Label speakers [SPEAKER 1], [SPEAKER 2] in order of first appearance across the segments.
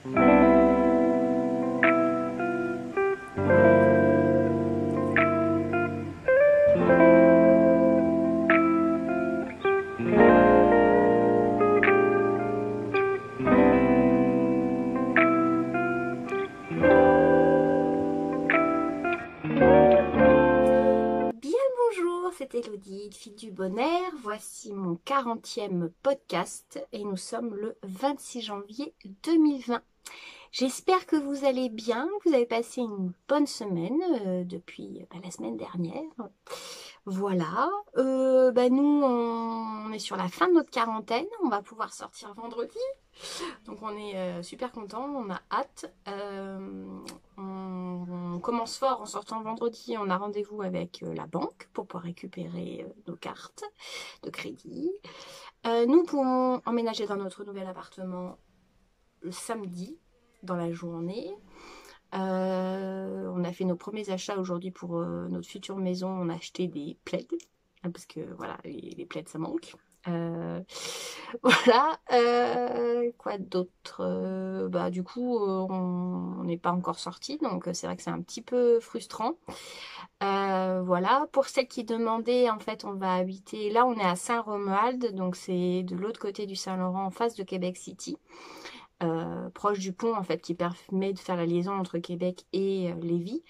[SPEAKER 1] C'est Elodie, fille du bonheur. Voici mon 40e podcast et nous sommes le 26 janvier 2020. J'espère que vous allez bien, que vous avez passé une bonne semaine depuis la semaine dernière. Voilà, nous on est sur la fin de notre quarantaine, on va pouvoir sortir vendredi. Donc on est super content, on a hâte. On commence fort en sortant vendredi. On a rendez-vous avec la banque pour pouvoir récupérer nos cartes de crédit. Nous pouvons emménager dans notre nouvel appartement le samedi dans la journée. On a fait nos premiers achats aujourd'hui pour notre future maison. On a acheté des plaids parce que voilà, les plaids ça manque. Voilà, quoi d'autre? Du coup, on n'est pas encore sorti, donc c'est vrai que c'est un petit peu frustrant. Voilà, pour celles qui demandaient, en fait, on va habiter, là on est à Saint-Romuald, donc c'est de l'autre côté du Saint-Laurent, en face de Québec City. Proche du pont en fait qui permet de faire la liaison entre Québec et Lévis.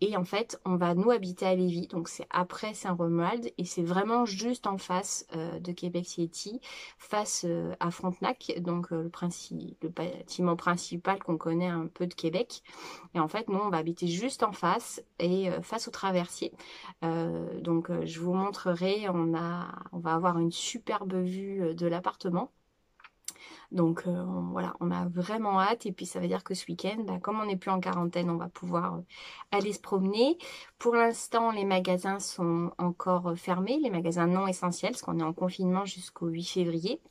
[SPEAKER 1] Et en fait, on va nous habiter à Lévis, donc c'est après Saint-Romuald et c'est vraiment juste en face de Québec City, face à Frontenac, donc le bâtiment principal qu'on connaît un peu de Québec. Et en fait, nous, on va habiter juste en face et face au traversier. Je vous montrerai, on va avoir une superbe vue de l'appartement. Donc voilà, on a vraiment hâte. Et puis ça veut dire que ce week-end, comme on n'est plus en quarantaine, on va pouvoir aller se promener. Pour l'instant, les magasins sont encore fermés, les magasins non essentiels, parce qu'on est en confinement jusqu'au 8 février.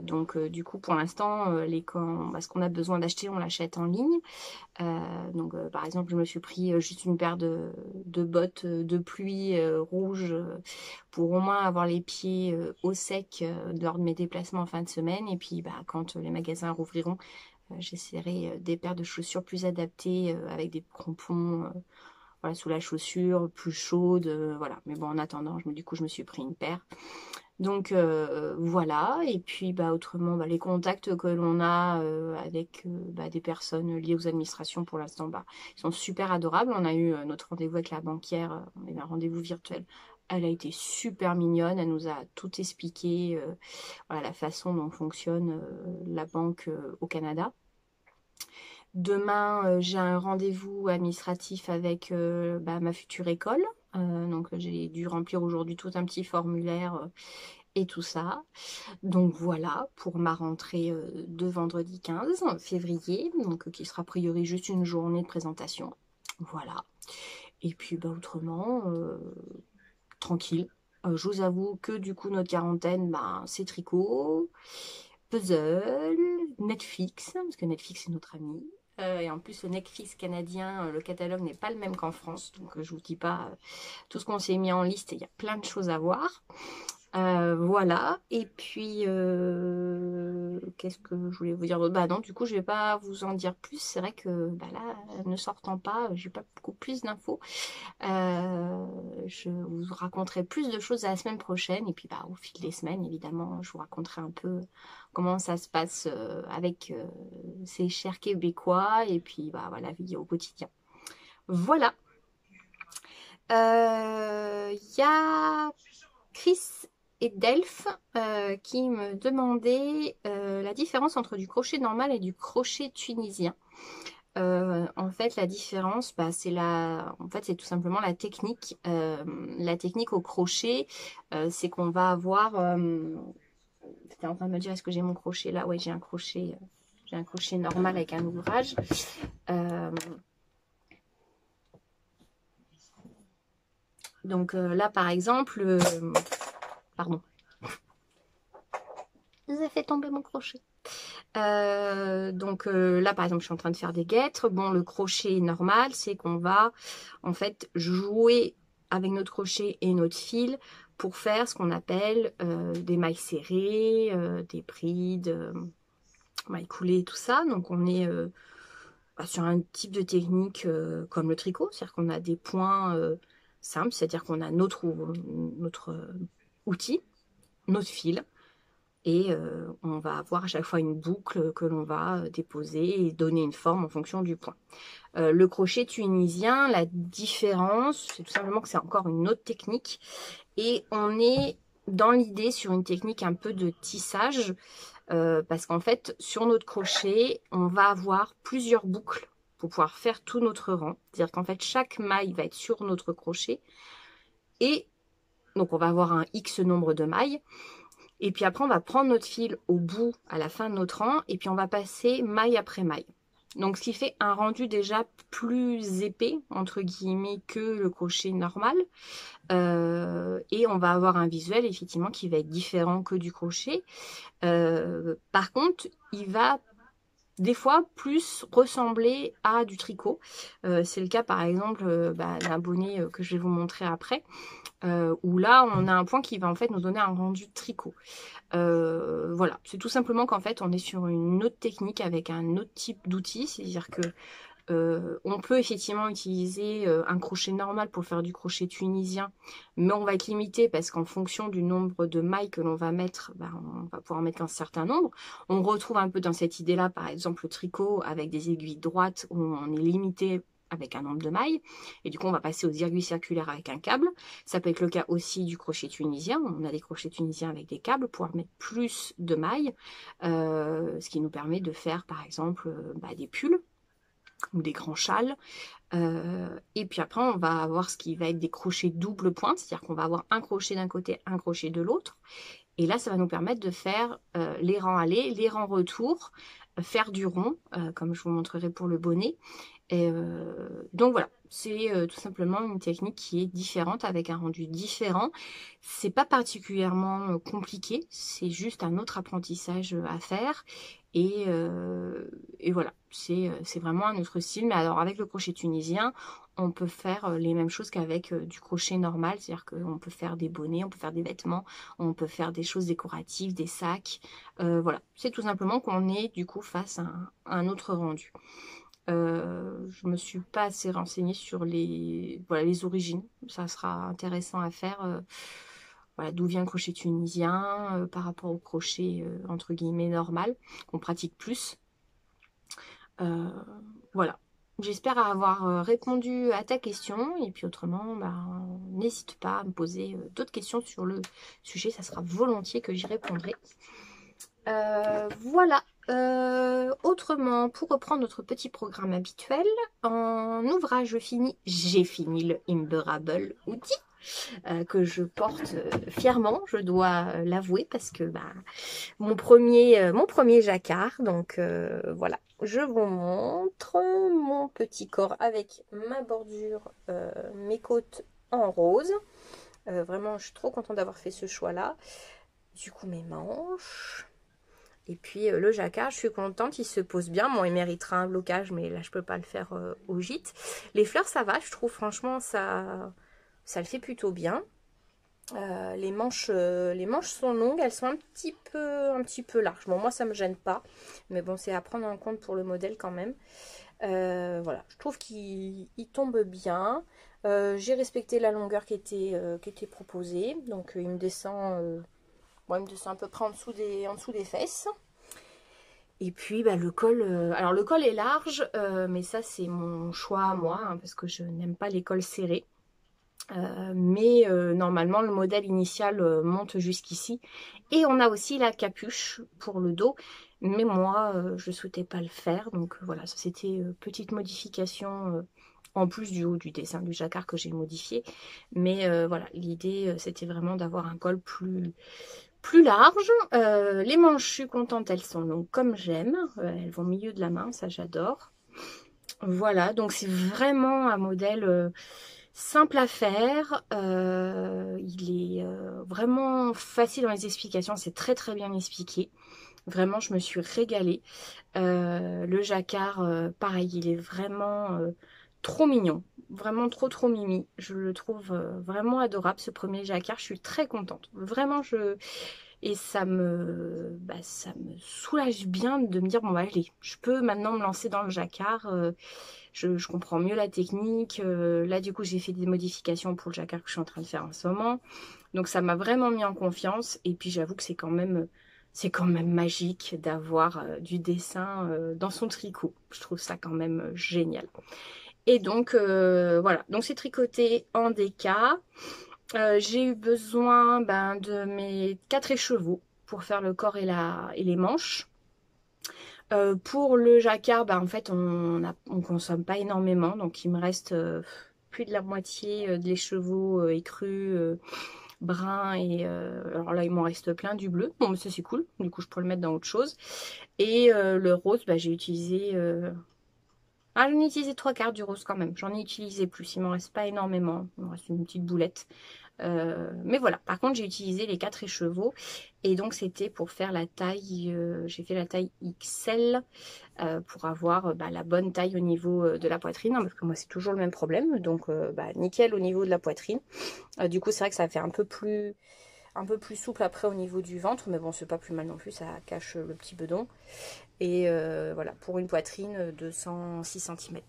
[SPEAKER 1] Du coup, pour l'instant, ce qu'on a besoin d'acheter, on l'achète en ligne. Par exemple, je me suis pris juste une paire de bottes de pluie rouges pour au moins avoir les pieds au sec lors de mes déplacements en fin de semaine. Et puis, quand les magasins rouvriront, j'essaierai des paires de chaussures plus adaptées avec des crampons voilà, sous la chaussure, plus chaude. Voilà. Mais bon, en attendant, du coup, je me suis pris une paire. Donc voilà, et puis autrement, les contacts que l'on a avec des personnes liées aux administrations pour l'instant, ils sont super adorables. On a eu notre rendez-vous avec la banquière, on a eu un rendez-vous virtuel. Elle a été super mignonne, elle nous a tout expliqué, voilà, la façon dont fonctionne la banque au Canada. Demain, j'ai un rendez-vous administratif avec ma future école. Donc j'ai dû remplir aujourd'hui tout un petit formulaire et tout ça. Donc voilà, pour ma rentrée de vendredi 15 février, donc qui sera a priori juste une journée de présentation. Voilà. Et puis autrement, tranquille. Je vous avoue que du coup notre quarantaine, c'est tricot, puzzle, Netflix, parce que Netflix c'est notre ami. Et en plus, le Netflix canadien, le catalogue n'est pas le même qu'en France. Donc, je vous dis pas tout ce qu'on s'est mis en liste. Il y a plein de choses à voir. Voilà. Et puis, qu'est-ce que je voulais vous dire d'autre? Non, du coup, je vais pas vous en dire plus. C'est vrai que là, ne sortant pas, j'ai pas beaucoup plus d'infos. Je vous raconterai plus de choses la semaine prochaine. Et puis, au fil des semaines, évidemment, je vous raconterai un peu comment ça se passe avec ces chers Québécois. Et puis, voilà, la vie au quotidien. Voilà. Il y a Chris et Delph qui me demandaient la différence entre du crochet normal et du crochet tunisien. En fait, la différence, c'est tout simplement la technique. La technique au crochet, c'est qu'on va avoir. J'étais en train de me dire, est-ce que j'ai mon crochet là? Oui, j'ai un crochet normal avec un ouvrage. Là, par exemple, pardon. J'ai fait tomber mon crochet. Là, par exemple, je suis en train de faire des guêtres. Bon, le crochet normal, c'est qu'on va en fait jouer avec notre crochet et notre fil pour faire ce qu'on appelle des mailles serrées, des brides, mailles coulées et tout ça. Donc on est sur un type de technique comme le tricot, c'est-à-dire qu'on a des points simples, c'est-à-dire qu'on a notre outil, notre fil, et on va avoir à chaque fois une boucle que l'on va déposer et donner une forme en fonction du point. Le crochet tunisien, la différence, c'est tout simplement que c'est encore une autre technique, et on est dans l'idée sur une technique un peu de tissage, parce qu'en fait, sur notre crochet, on va avoir plusieurs boucles pour pouvoir faire tout notre rang. C'est-à-dire qu'en fait, chaque maille va être sur notre crochet. Et donc, on va avoir un X nombre de mailles. Et puis après, on va prendre notre fil au bout, à la fin de notre rang. Et puis, on va passer maille après maille. Donc, ce qui fait un rendu déjà plus épais, entre guillemets, que le crochet normal. Et on va avoir un visuel, effectivement, qui va être différent que du crochet. Par contre, il va des fois plus ressembler à du tricot. C'est le cas, par exemple, d'un bonnet que je vais vous montrer après. Où là, on a un point qui va en fait nous donner un rendu tricot. Voilà, c'est tout simplement qu'en fait, on est sur une autre technique avec un autre type d'outil. C'est-à-dire que on peut effectivement utiliser un crochet normal pour faire du crochet tunisien, mais on va être limité parce qu'en fonction du nombre de mailles que l'on va mettre, on va pouvoir mettre un certain nombre. On retrouve un peu dans cette idée-là, par exemple, le tricot avec des aiguilles droites où on est limité avec un nombre de mailles, et du coup on va passer aux aiguilles circulaires avec un câble. Ça peut être le cas aussi du crochet tunisien. On a des crochets tunisiens avec des câbles pour mettre plus de mailles, ce qui nous permet de faire par exemple des pulls ou des grands châles. Et puis après, on va avoir ce qui va être des crochets double pointe, c'est-à-dire qu'on va avoir un crochet d'un côté, un crochet de l'autre. Et là, ça va nous permettre de faire les rangs aller, les rangs retour, faire du rond, comme je vous montrerai pour le bonnet. Et donc voilà, c'est tout simplement une technique qui est différente, avec un rendu différent. C'est pas particulièrement compliqué, c'est juste un autre apprentissage à faire. Et voilà, c'est vraiment un autre style. Mais alors avec le crochet tunisien, on peut faire les mêmes choses qu'avec du crochet normal. C'est-à-dire qu'on peut faire des bonnets, on peut faire des vêtements, on peut faire des choses décoratives, des sacs. Voilà, c'est tout simplement qu'on est du coup face à un autre rendu. Je me suis pas assez renseignée sur les origines. Ça sera intéressant à faire. Voilà, d'où vient le crochet tunisien par rapport au crochet entre guillemets normal qu'on pratique plus. Voilà. J'espère avoir répondu à ta question. Et puis autrement, n'hésite pas à me poser d'autres questions sur le sujet. Ça sera volontiers que j'y répondrai. Voilà. Autrement, pour reprendre notre petit programme habituel, en ouvrage fini, j'ai fini le Imberable outil que je porte fièrement, je dois l'avouer, parce que mon premier jacquard. Donc voilà, je vous montre mon petit corps avec ma bordure, mes côtes en rose. Vraiment, je suis trop contente d'avoir fait ce choix-là. Du coup, mes manches. Et puis le jacquard, je suis contente, il se pose bien. Bon, il méritera un blocage, mais là, je peux pas le faire au gîte. Les fleurs, ça va, je trouve, franchement, ça le fait plutôt bien. Les manches sont longues, elles sont un petit peu larges. Bon, moi, ça me gêne pas, mais bon, c'est à prendre en compte pour le modèle quand même. Voilà, je trouve qu'il tombe bien. J'ai respecté la longueur qui était proposée. Donc, il me descend... Bon, il me descend à peu près en dessous des fesses. Et puis le col, alors le col est large, mais ça c'est mon choix à moi, parce que je n'aime pas les cols serrés. Mais normalement le modèle initial monte jusqu'ici. Et on a aussi la capuche pour le dos. Mais moi, je ne souhaitais pas le faire. Donc voilà, ça c'était petite modification en plus du haut du dessin du jacquard que j'ai modifié. Mais voilà, l'idée c'était vraiment d'avoir un col plus large. Les manches, je suis contente, elles sont longues comme j'aime. Elles vont au milieu de la main, ça j'adore. Voilà, donc c'est vraiment un modèle simple à faire. Il est vraiment facile dans les explications, c'est très très bien expliqué. Vraiment, je me suis régalée. Le jacquard, pareil, il est vraiment trop mignon. Vraiment trop mimi. Je le trouve vraiment adorable, ce premier jacquard. Je suis très contente. Vraiment, Et ça me soulage bien de me dire, bon, bah, allez, je peux maintenant me lancer dans le jacquard. Je comprends mieux la technique. Là, du coup, j'ai fait des modifications pour le jacquard que je suis en train de faire en ce moment. Donc, ça m'a vraiment mis en confiance. Et puis, j'avoue que c'est quand même magique d'avoir du dessin dans son tricot. Je trouve ça quand même génial. Et donc, voilà. Donc, c'est tricoté en déca. J'ai eu besoin de mes 4 écheveaux pour faire le corps et les manches. Pour le jacquard, en fait, on consomme pas énormément. Donc, il me reste plus de la moitié de l'écheveau écru, brun. Et alors là, il m'en reste plein du bleu. Bon, mais ça, c'est cool. Du coup, je peux le mettre dans autre chose. Et le rose, j'ai utilisé... Ah, j'en ai utilisé 3/4 du rose quand même. J'en ai utilisé plus. Il m'en reste pas énormément. Il me reste une petite boulette. Mais voilà, par contre j'ai utilisé les 4 écheveaux et donc c'était pour faire la taille, j'ai fait la taille XL pour avoir la bonne taille au niveau de la poitrine, hein, parce que moi c'est toujours le même problème, donc nickel au niveau de la poitrine. Du coup c'est vrai que ça fait un peu plus souple après au niveau du ventre, mais bon c'est pas plus mal non plus, ça cache le petit bedon. Et voilà, pour une poitrine de 106 cm.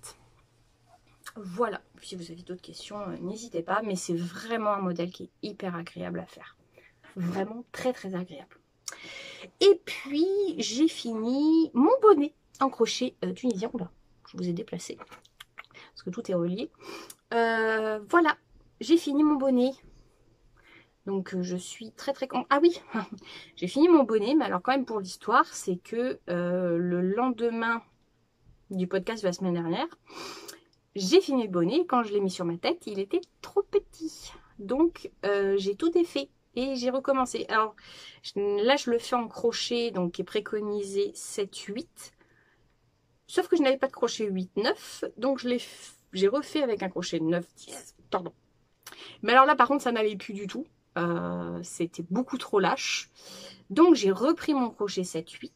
[SPEAKER 1] Voilà, si vous avez d'autres questions, n'hésitez pas, mais c'est vraiment un modèle qui est hyper agréable à faire. Vraiment très très agréable. Et puis, j'ai fini mon bonnet en crochet tunisien. Oula, je vous ai déplacé, parce que tout est relié. Voilà, j'ai fini mon bonnet. Donc, je suis très très contente. Ah oui, j'ai fini mon bonnet, mais alors quand même pour l'histoire, c'est que le lendemain du podcast de la semaine dernière, j'ai fini le bonnet et quand je l'ai mis sur ma tête, il était trop petit. Donc, j'ai tout défait et j'ai recommencé. Alors, là, je le fais en crochet, donc qui est préconisé 7-8. Sauf que je n'avais pas de crochet 8-9, donc j'ai refait avec un crochet 9-10. Pardon. Mais alors là, par contre, ça n'allait plus du tout. C'était beaucoup trop lâche. Donc, j'ai repris mon crochet 7-8.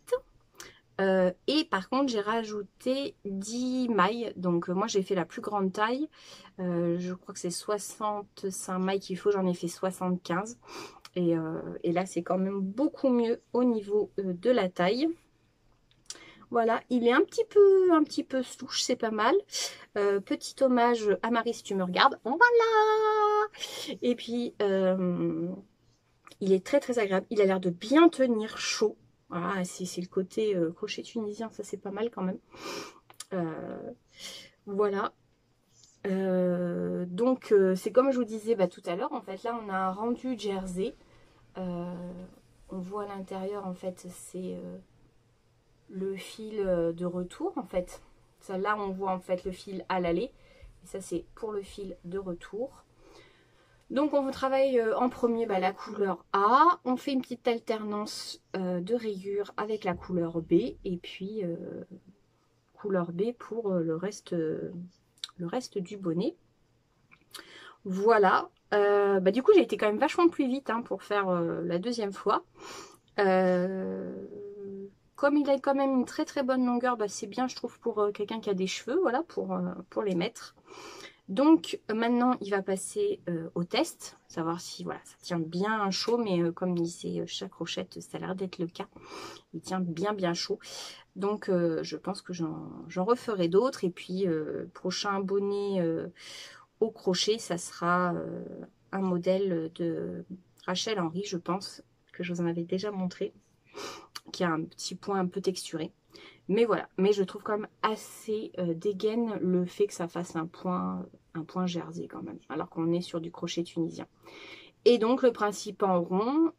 [SPEAKER 1] Et par contre, j'ai rajouté 10 mailles. Donc, moi, j'ai fait la plus grande taille. Je crois que c'est 65 mailles qu'il faut. J'en ai fait 75. Et là, c'est quand même beaucoup mieux au niveau de la taille. Voilà, il est un petit peu souche, c'est pas mal. Petit hommage à Marie si tu me regardes. Voilà. Et puis, il est très très agréable. Il a l'air de bien tenir chaud. Voilà, c'est le côté crochet tunisien, ça c'est pas mal quand même. Voilà. Donc c'est comme je vous disais tout à l'heure, en fait là on a un rendu jersey. On voit à l'intérieur en fait c'est le fil de retour en fait. Ça, là on voit en fait le fil à l'aller. Et ça c'est pour le fil de retour. Donc on travaille en premier la couleur A, on fait une petite alternance de rayures avec la couleur B et puis couleur B pour le reste du bonnet. Voilà, du coup j'ai été quand même vachement plus vite pour faire la deuxième fois. Comme il a quand même une très très bonne longueur, c'est bien je trouve pour quelqu'un qui a des cheveux, voilà, pour les mettre. Donc maintenant il va passer au test, savoir si voilà ça tient bien chaud, mais comme il sait chaque crochette, ça a l'air d'être le cas. Il tient bien chaud. Donc je pense que j'en referai d'autres. Et puis prochain bonnet au crochet, ça sera un modèle de Rachel Henry, je pense, que je vous en avais déjà montré, qui a un petit point un peu texturé. Mais voilà, mais je trouve quand même assez dégaine le fait que ça fasse un point jersey quand même, alors qu'on est sur du crochet tunisien. Et donc le principe en rond,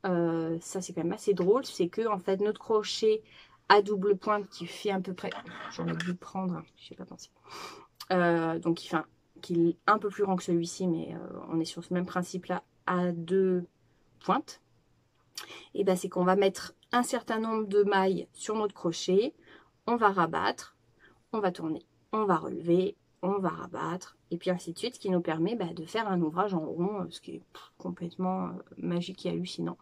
[SPEAKER 1] ça c'est quand même assez drôle, c'est que en fait notre crochet à double pointe qui fait à peu près, j'aurais dû prendre, je sais pas pensé, donc qui est un peu plus grand que celui-ci, mais on est sur ce même principe là à deux pointes. Et c'est qu'on va mettre un certain nombre de mailles sur notre crochet. On va rabattre, on va tourner, on va relever, on va rabattre, et puis ainsi de suite, ce qui nous permet de faire un ouvrage en rond, ce qui est complètement magique et hallucinant.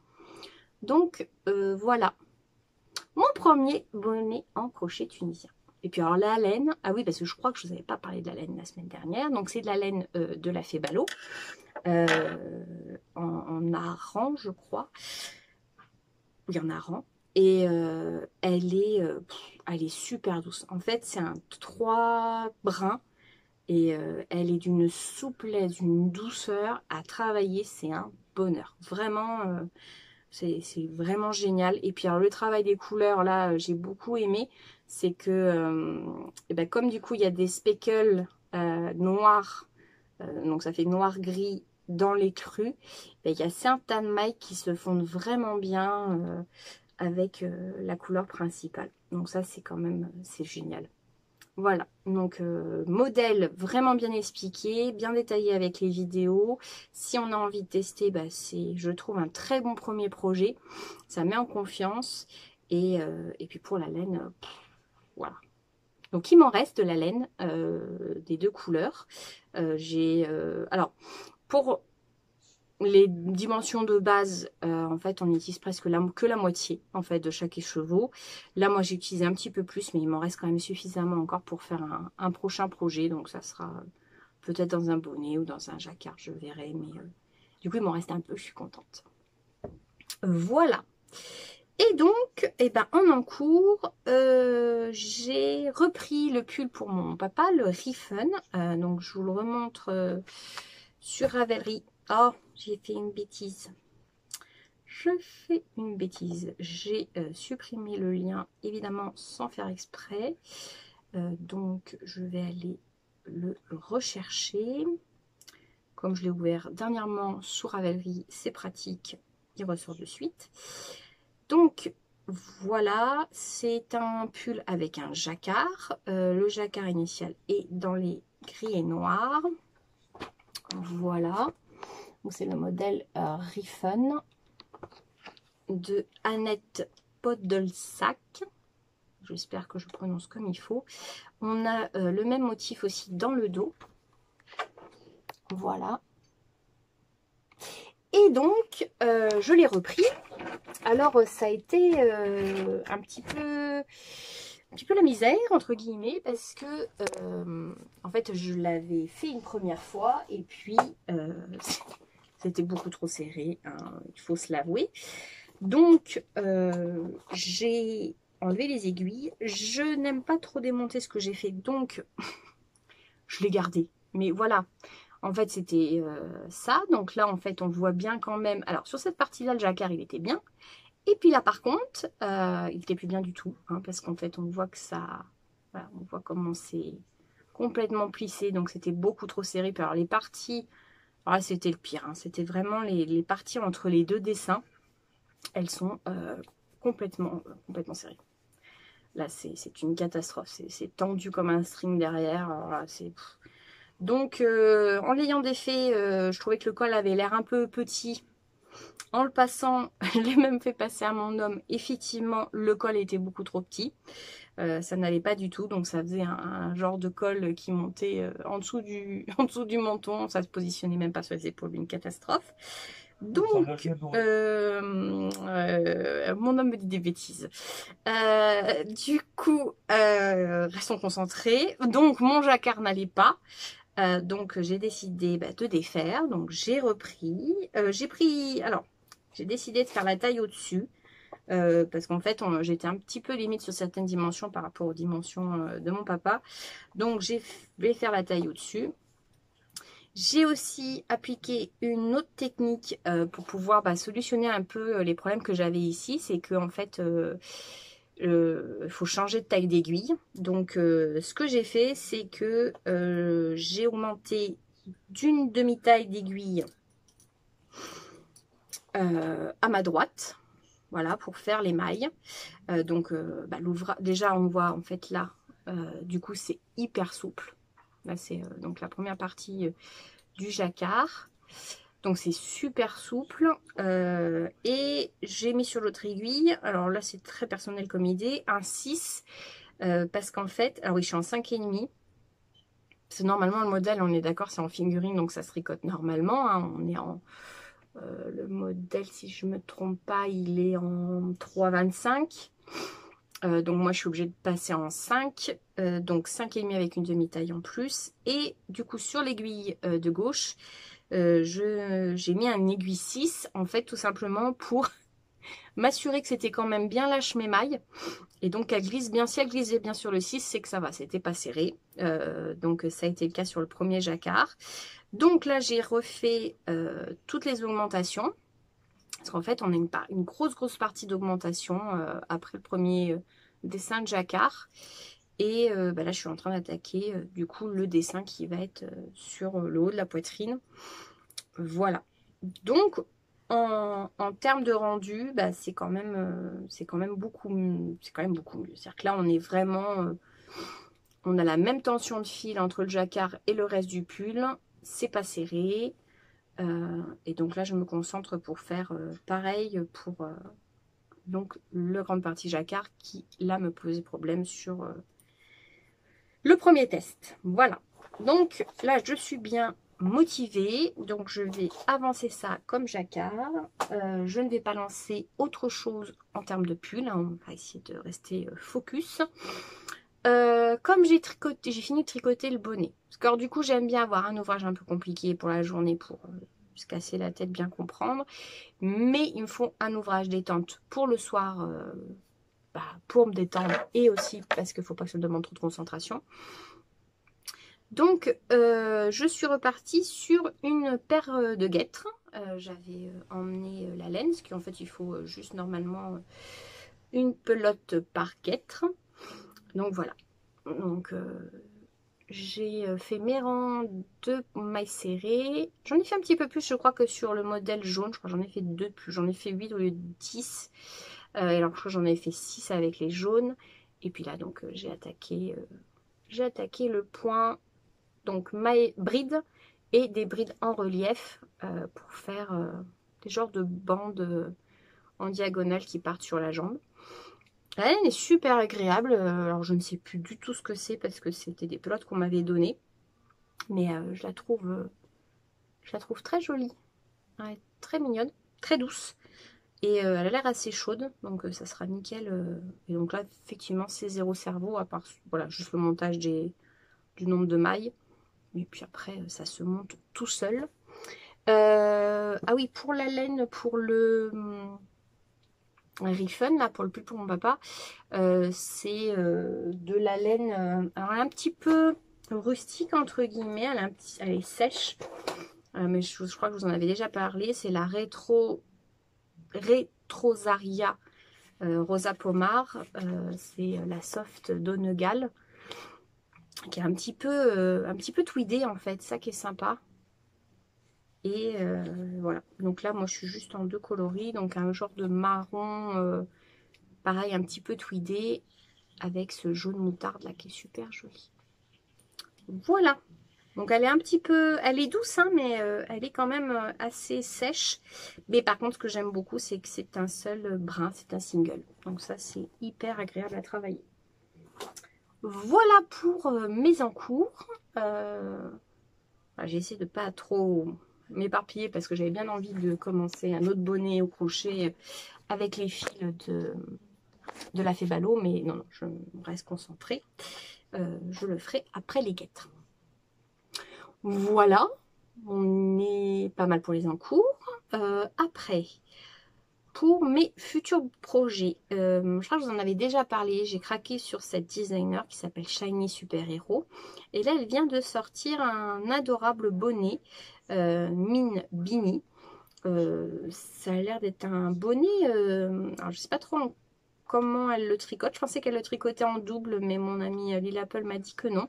[SPEAKER 1] Donc voilà, mon premier bonnet en crochet tunisien. Et puis alors la laine, ah oui, parce que je crois que je ne vous avais pas parlé de la laine la semaine dernière, donc c'est de la laine de la Fée Ballot, en aran je crois. il y en a rang. Et elle est super douce. En fait, c'est un 3 brins. Et elle est d'une souplesse, d'une douceur à travailler. C'est un bonheur. Vraiment, c'est vraiment génial. Et puis, alors, le travail des couleurs, là, j'ai beaucoup aimé. C'est que, et ben, comme du coup, il y a des speckles noirs, donc ça fait noir-gris dans les crus, ben, il y a certaines mailles qui se fondent vraiment bien avec la couleur principale. Donc ça, c'est quand même, c'est génial. Voilà, donc modèle vraiment bien expliqué, bien détaillé avec les vidéos. Si on a envie de tester, bah, c'est, je trouve, un très bon premier projet. Ça met en confiance. Et puis pour la laine, voilà. Donc il m'en reste de la laine des deux couleurs. Alors, pour les dimensions de base, en fait, on utilise presque que la moitié en fait de chaque écheveau. Là, moi, j'ai utilisé un petit peu plus, mais il m'en reste quand même suffisamment encore pour faire un prochain projet. Donc, ça sera peut-être dans un bonnet ou dans un jacquard, je verrai. Mais du coup, il m'en reste un peu, je suis contente. Voilà. Et donc, eh ben, en encours, j'ai repris le pull pour mon papa, le Riffon. Donc, je vous le remontre sur Ravelry. Oh, j'ai fait une bêtise. Je fais une bêtise. J'ai supprimé le lien, évidemment, sans faire exprès. Donc, je vais aller le rechercher. Comme je l'ai ouvert dernièrement sur Ravelry, c'est pratique. Il ressort de suite. Donc, voilà. C'est un pull avec un jacquard. Le jacquard initial est dans les gris et noirs. Voilà. C'est le modèle Riffon de Annette Podolsak. J'espère que je prononce comme il faut. On a le même motif aussi dans le dos. Voilà. Et donc, je l'ai repris. Alors, ça a été un petit peu la misère, entre guillemets, parce que, en fait, je l'avais fait une première fois, et puis, c'était beaucoup trop serré, hein, il faut se l'avouer. Donc, j'ai enlevé les aiguilles. Je n'aime pas trop démonter ce que j'ai fait, donc je l'ai gardé. Mais voilà, en fait, c'était ça. Donc là, en fait, on voit bien quand même. Alors, sur cette partie-là, le jacquard, il était bien. Et puis là, par contre, il n'était plus bien du tout. Hein, parce qu'en fait, on voit que ça... Voilà, on voit comment c'est complètement plissé. Donc, c'était beaucoup trop serré. Puis alors, les parties... Alors là, c'était le pire. Hein, c'était vraiment les parties entre les deux dessins. Elles sont complètement serrées. Là, c'est une catastrophe. C'est tendu comme un string derrière. Alors là, donc, en l'ayant défait, je trouvais que le col avait l'air un peu petit. En le passant, je l'ai même fait passer à mon homme. Effectivement, le col était beaucoup trop petit. Ça n'allait pas du tout. Donc, ça faisait un genre de col qui montait en dessous du menton. Ça se positionnait même pas sur les épaules. Une catastrophe. Donc, mon homme me dit des bêtises. Du coup, restons concentrés. Donc, mon jacquard n'allait pas. Donc, j'ai décidé de défaire. Donc, j'ai repris. Alors, j'ai décidé de faire la taille au-dessus. Parce qu'en fait, j'étais un petit peu limite sur certaines dimensions par rapport aux dimensions de mon papa. Donc, je vais faire la taille au-dessus. J'ai aussi appliqué une autre technique pour pouvoir solutionner un peu les problèmes que j'avais ici. C'est que en fait, il faut changer de taille d'aiguille. Donc, ce que j'ai fait, c'est que j'ai augmenté d'une demi-taille d'aiguille à ma droite. Voilà, pour faire les mailles. Donc, déjà, on voit en fait là, du coup, c'est hyper souple. Là, c'est donc la première partie du jacquard. Donc, c'est super souple. Et j'ai mis sur l'autre aiguille, alors là, c'est très personnel comme idée, un 6. Parce qu'en fait, alors oui, je suis en 5,5. C'est normalement le modèle, on est d'accord, c'est en figurine, donc ça se tricote normalement. Hein, on est en... le modèle, si je ne me trompe pas, il est en 3,25. Donc moi, je suis obligée de passer en 5. Donc 5,5 avec une demi-taille en plus. Et du coup, sur l'aiguille de gauche, j'ai mis un aiguille 6, en fait, tout simplement pour m'assurer que c'était quand même bien lâche mes mailles. Et donc, elle glisse bien. Si elle glissait bien sur le 6, c'est que ça va, c'était pas serré. Donc, ça a été le cas sur le premier jacquard. Donc là, j'ai refait toutes les augmentations. Parce qu'en fait, on a une grosse partie d'augmentation après le premier dessin de jacquard. Et bah là, je suis en train d'attaquer du coup le dessin qui va être sur le haut de la poitrine. Voilà. Donc, en termes de rendu, bah, c'est quand même beaucoup mieux. C'est-à-dire que là, on est vraiment... on a la même tension de fil entre le jacquard et le reste du pull. C'est pas serré. Et donc là, je me concentre pour faire pareil pour donc le grande partie jacquard qui, là, me posait problème sur le premier test. Voilà. Donc là, je suis bien motivée. Donc, je vais avancer ça comme jacquard. Je ne vais pas lancer autre chose en termes de pull. Hein. On va essayer de rester focus. Comme j'ai fini de tricoter le bonnet. Parce que alors, du coup, j'aime bien avoir un ouvrage un peu compliqué pour la journée pour se casser la tête, bien comprendre. Mais il me faut un ouvrage détente pour le soir, pour me détendre et aussi parce qu'il ne faut pas que ça me demande trop de concentration. Donc, je suis repartie sur une paire de guêtres. J'avais emmené la laine, parce qu'en fait, il faut juste normalement une pelote par guêtre. Donc, voilà. Donc, j'ai fait mes rangs de mailles serrées. J'en ai fait un petit peu plus, je crois, que sur le modèle jaune. Je crois que j'en ai fait 2 plus. J'en ai fait 8 au lieu de 10. Et alors, je crois que j'en ai fait 6 avec les jaunes. Et puis là, donc, j'ai attaqué le point, donc mailles brides et des brides en relief pour faire des genres de bandes en diagonale qui partent sur la jambe. La laine est super agréable. Alors, je ne sais plus du tout ce que c'est parce que c'était des pelotes qu'on m'avait données. Mais je la trouve très jolie. Elle est très mignonne, très douce. Et elle a l'air assez chaude. Donc ça sera nickel. Et donc là, effectivement, c'est zéro cerveau. À part voilà, juste le montage du nombre de mailles. Et puis après, ça se monte tout seul. Ah oui, pour la laine, pour le Riffon, là, pour le pull pour mon papa, c'est de la laine alors un petit peu rustique, entre guillemets. Elle est sèche. Mais je crois que je vous en avais déjà parlé. C'est la Retrosaria Rosa Pomar. C'est la soft d'Onegal, qui est un petit peu tweedée en fait, ça qui est sympa. Et voilà, donc là moi je suis juste en 2 coloris, donc un genre de marron pareil, un petit peu tweedé avec ce jaune moutarde là qui est super joli. Voilà, donc elle est un petit peu, elle est douce hein, mais elle est quand même assez sèche. Mais par contre ce que j'aime beaucoup, c'est que c'est un seul brin, c'est un single, donc ça c'est hyper agréable à travailler. Voilà pour mes encours. J'ai essayé de pas trop m'éparpiller parce que j'avais bien envie de commencer un autre bonnet au crochet avec les fils de la Fébalo, mais non, je reste concentrée. Je le ferai après les guêtres. Voilà, on est pas mal pour les encours. Après, pour mes futurs projets, je crois que je vous en avais déjà parlé, j'ai craqué sur cette designer qui s'appelle Shiny Super Hero. Et là, elle vient de sortir un adorable bonnet mine Beanie. Ça a l'air d'être un bonnet, alors je sais pas trop comment elle le tricote. Je pensais qu'elle le tricotait en double, mais mon amie Lila Apple m'a dit que non.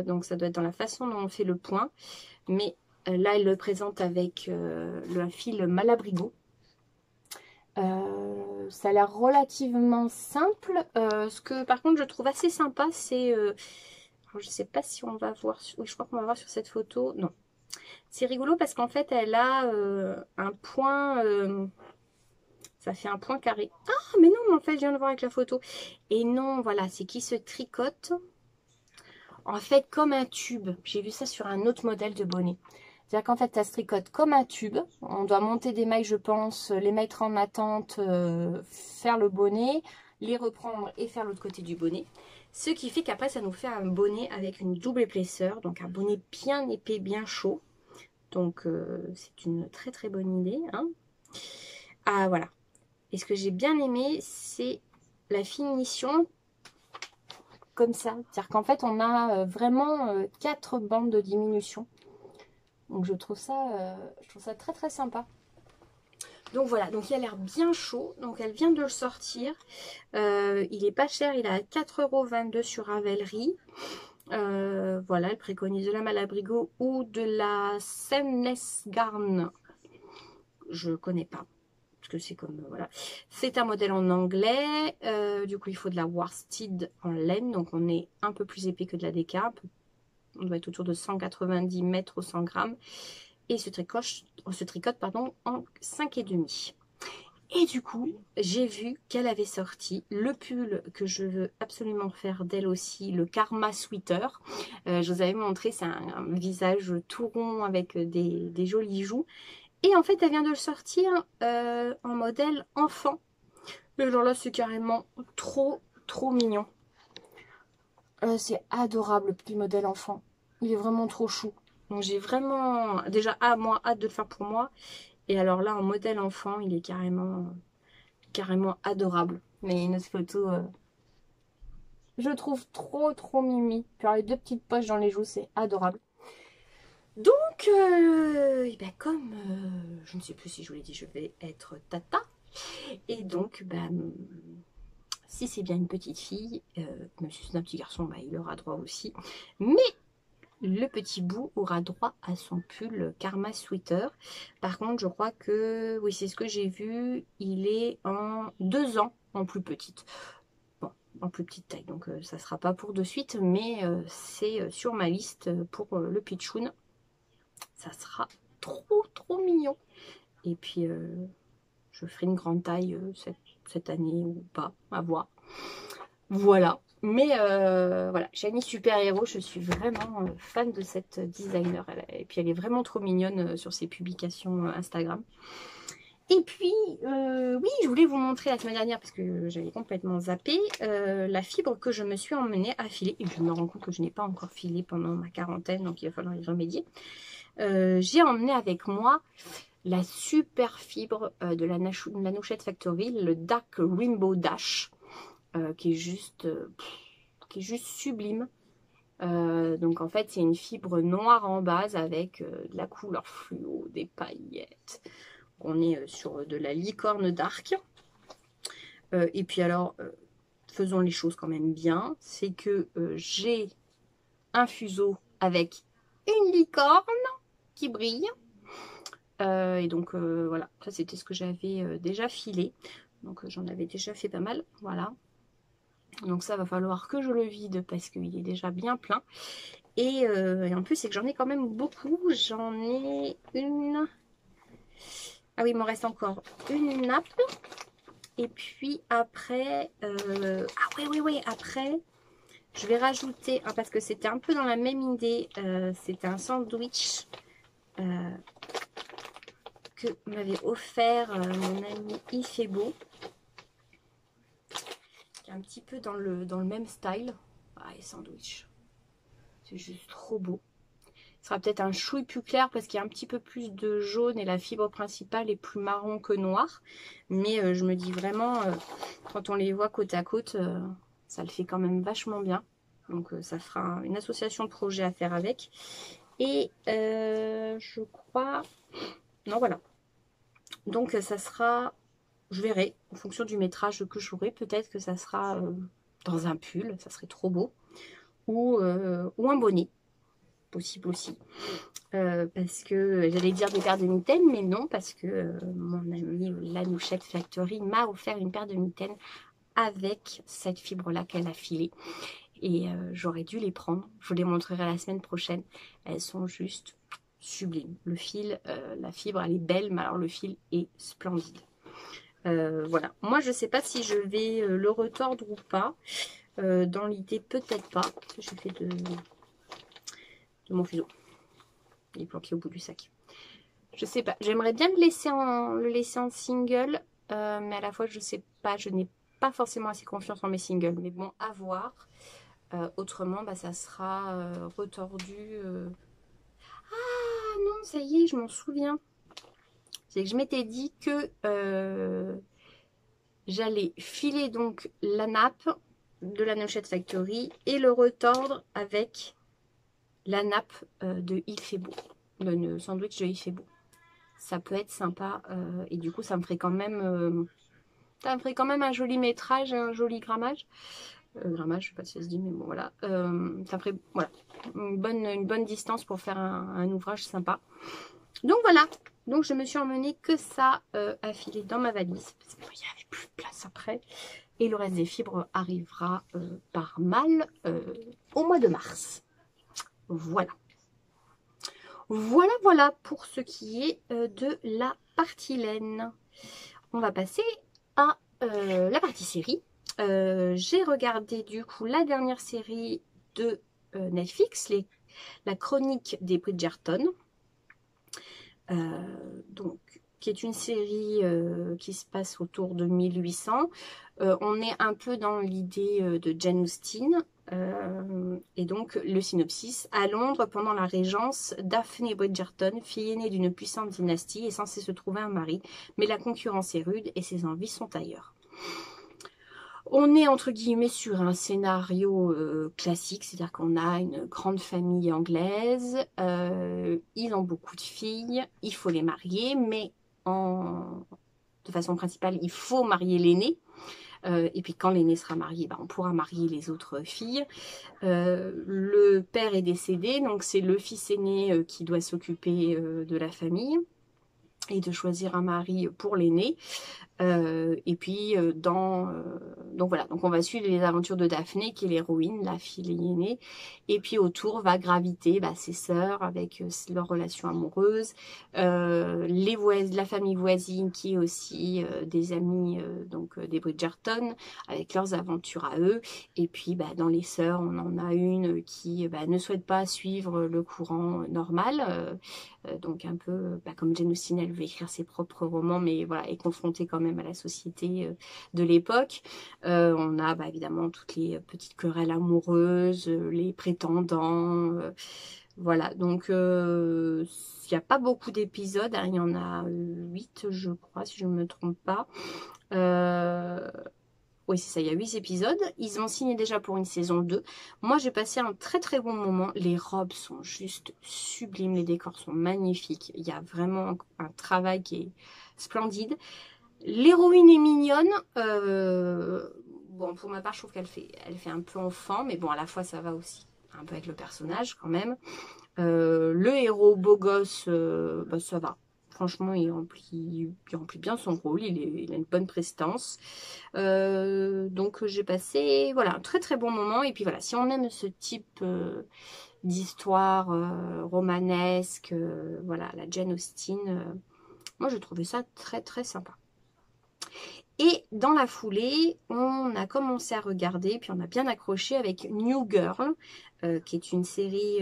[SPEAKER 1] Donc ça doit être dans la façon dont on fait le point. Mais là, elle le présente avec le fil Malabrigo. Ça a l'air relativement simple. Ce que par contre je trouve assez sympa, c'est... je sais pas si on va voir... Oui, je crois qu'on va voir sur cette photo. Non. C'est rigolo parce qu'en fait, elle a un point... ça fait un point carré. Ah, mais non, en fait, je viens de voir avec la photo. Et non, voilà, c'est qui se tricote. En fait, comme un tube. J'ai vu ça sur un autre modèle de bonnet. C'est-à-dire qu'en fait, ça se tricote comme un tube. On doit monter des mailles, je pense, les mettre en attente, faire le bonnet, les reprendre et faire l'autre côté du bonnet. Ce qui fait qu'après, ça nous fait un bonnet avec une double épaisseur. Donc, un bonnet bien épais, bien chaud. Donc, c'est une très très bonne idée. Hein. Ah, voilà. Et ce que j'ai bien aimé, c'est la finition comme ça. C'est-à-dire qu'en fait, on a vraiment 4 bandes de diminution. Donc je trouve ça très très sympa. Donc voilà, donc il a l'air bien chaud. Donc elle vient de le sortir. Il est pas cher, il est à 4,22 € sur Ravelry. Voilà, elle préconise de la Malabrigo ou de la Semnesgarn. Je connais pas. Parce que c'est comme, voilà. C'est un modèle en anglais. Du coup, il faut de la worsted en laine. Donc on est un peu plus épais que de la déca. On doit être autour de 190 mètres au 100 grammes. Et se tricote pardon, en 5,5. Et du coup, j'ai vu qu'elle avait sorti le pull que je veux absolument faire d'elle aussi, le Karma Sweater. Je vous avais montré, c'est un visage tout rond avec des jolies joues. Et en fait, elle vient de le sortir en modèle enfant. Et genre là, c'est carrément trop mignon. C'est adorable le petit modèle enfant. Il est vraiment trop chou. Donc j'ai vraiment, déjà, moi, hâte de le faire pour moi. Et alors là, en modèle enfant, il est carrément adorable. Mais une photo, je trouve trop mimi. Puis alors, les 2 petites poches dans les joues, c'est adorable. Donc, et ben comme je ne sais plus si je vous l'ai dit, je vais être tata. Et donc, ben, si c'est bien une petite fille, même si c'est un petit garçon, ben, il aura droit aussi. Mais le petit bout aura droit à son pull Karma Sweater. Par contre, je crois que, oui, c'est ce que j'ai vu, il est en 2 ans en plus petite. Bon, en plus petite taille, donc ça ne sera pas pour de suite, mais c'est sur ma liste pour le pitchoun. Ça sera trop mignon. Et puis, je ferai une grande taille cette année ou pas, à voir. Voilà. Mais voilà, Shiny Super Hero, je suis vraiment fan de cette designer. Et puis elle est vraiment trop mignonne sur ses publications Instagram. Et puis, oui, je voulais vous montrer la semaine dernière, parce que j'avais complètement zappé, la fibre que je me suis emmenée à filer. Et je me rends compte que je n'ai pas encore filé pendant ma quarantaine, donc il va falloir y remédier. J'ai emmené avec moi la super fibre de la Nanouchette Factory, le Dark Rainbow Dash, qui est juste sublime. Donc en fait c'est une fibre noire en base avec de la couleur fluo, des paillettes. On est sur de la licorne dark. Et puis alors, faisons les choses quand même bien. C'est que j'ai un fuseau avec une licorne qui brille. Et donc voilà, ça c'était ce que j'avais déjà filé. Donc j'en avais déjà fait pas mal. Voilà. Donc ça va falloir que je le vide parce qu'il est déjà bien plein. Et en plus c'est que j'en ai quand même beaucoup. J'en ai une... Ah oui, il m'en reste encore une nappe. Et puis après... Ah oui, après... Je vais rajouter, parce que c'était un peu dans la même idée, c'était un sandwich que m'avait offert mon ami Ifebo. Qui est un petit peu dans le même style. Ah, les sandwichs. C'est juste trop beau. Ce sera peut-être un chouille plus clair parce qu'il y a un petit peu plus de jaune et la fibre principale est plus marron que noir. Mais je me dis vraiment, quand on les voit côte à côte, ça le fait quand même vachement bien. Donc ça fera une association de projets à faire avec. Et je crois... Non, voilà. Donc ça sera... Je verrai, en fonction du métrage que j'aurai, peut-être que ça sera dans un pull, ça serait trop beau. Ou un bonnet, possible aussi. Parce que j'allais dire des paires de mitaines, mais non, parce que mon ami Lanouchette Factory m'a offert une paire de mitaines avec cette fibre-là qu'elle a filée. Et j'aurais dû les prendre. Je vous les montrerai la semaine prochaine. Elles sont juste sublimes. Le fil, la fibre, elle est belle, mais alors le fil est splendide. Voilà. Moi, je ne sais pas si je vais le retordre ou pas. Dans l'idée, peut-être pas. J'ai fait de mon fuseau. Il est planqué au bout du sac. Je sais pas. J'aimerais bien le laisser en single. Mais à la fois, je sais pas. Je n'ai pas forcément assez confiance en mes singles. Mais bon, à voir. Autrement, bah, ça sera retordu. Ah non, ça y est, je m'en souviens. C'est que je m'étais dit que j'allais filer donc la nappe de la Nochette Factory et le retordre avec la nappe de Il fait beau, le sandwich de Il fait beau. Ça peut être sympa et du coup ça me ferait quand même un joli métrage, un joli grammage. Grammage, je sais pas si ça se dit, mais bon voilà. Ça ferait voilà, une bonne distance pour faire un ouvrage sympa. Donc voilà, donc je me suis emmené que ça à filer dans ma valise, parce qu'il n'y avait plus de place après. Et le reste des fibres arrivera par mal au mois de mars. Voilà. Voilà pour ce qui est de la partie laine. On va passer à la partie série. J'ai regardé du coup la dernière série de Netflix, la chronique des Bridgerton. Donc, qui est une série qui se passe autour de 1800. On est un peu dans l'idée de Jane Austen. Et donc, le synopsis. À Londres, pendant la régence, Daphne Bridgerton, fille aînée d'une puissante dynastie, est censée se trouver un mari. Mais la concurrence est rude et ses envies sont ailleurs. On est entre guillemets sur un scénario classique, c'est-à-dire qu'on a une grande famille anglaise, ils ont beaucoup de filles, il faut les marier, mais de façon principale, il faut marier l'aîné. Et puis quand l'aîné sera marié, on pourra marier les autres filles. Le père est décédé, donc c'est le fils aîné qui doit s'occuper de la famille et de choisir un mari pour l'aîné. Et puis donc voilà, donc on va suivre les aventures de Daphné qui est l'héroïne, la fille aînée, et puis autour va graviter ses sœurs avec leur relation amoureuse, la famille voisine qui est aussi des amis donc des Bridgerton avec leurs aventures à eux, et puis dans les sœurs on en a une qui ne souhaite pas suivre le courant normal, donc un peu comme Jane Austen, elle veut écrire ses propres romans, mais voilà, est confrontée quand même à la société de l'époque. On a évidemment toutes les petites querelles amoureuses, les prétendants, voilà. Donc il n'y a pas beaucoup d'épisodes, hein, il y en a 8 je crois, si je ne me trompe pas. Oui, c'est ça, il y a 8 épisodes. Ils ont signé déjà pour une saison 2. Moi, j'ai passé un très très bon moment. Les robes sont juste sublimes, les décors sont magnifiques. Il y a vraiment un travail qui est splendide. L'héroïne est mignonne. Bon, pour ma part, je trouve elle fait un peu enfant, mais bon, à la fois, ça va aussi un peu avec le personnage quand même. Le héros beau gosse, ça va. Franchement, il remplit bien son rôle, il a une bonne prestance. Donc j'ai passé voilà, un très très bon moment. Et puis voilà, si on aime ce type d'histoire romanesque, voilà, la Jane Austen, moi je trouvais ça très très sympa. Et dans la foulée, on a commencé à regarder, puis on a bien accroché avec New Girl, qui est une série